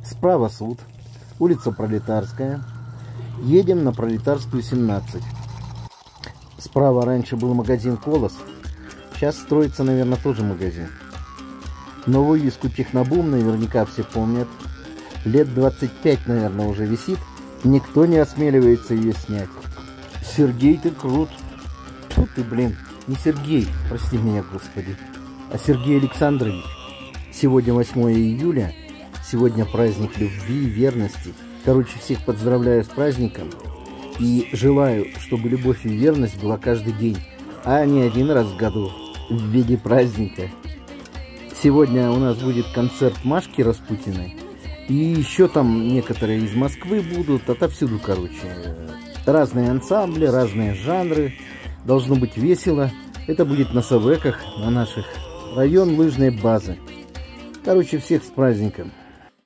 Справа суд, улица Пролетарская. Едем на Пролетарскую, 17. Справа раньше был магазин «Колос». Сейчас строится, наверное, тоже магазин. Новую вывеску «Технобум» наверняка все помнят. Лет 25, наверное, уже висит. Никто не осмеливается ее снять. Сергей, ты крут. Тьфу ты, блин. Не Сергей, прости меня, Господи, а Сергей Александрович. Сегодня 8 июля. Сегодня праздник любви и верности. Короче, всех поздравляю с праздником. И желаю, чтобы любовь и верность была каждый день, а не один раз в году в виде праздника. Сегодня у нас будет концерт Машки Распутиной. И еще там некоторые из Москвы будут. Отовсюду, короче. Разные ансамбли, разные жанры. Должно быть весело. Это будет на Савеках, на наших. Район лыжной базы. Короче, всех с праздником.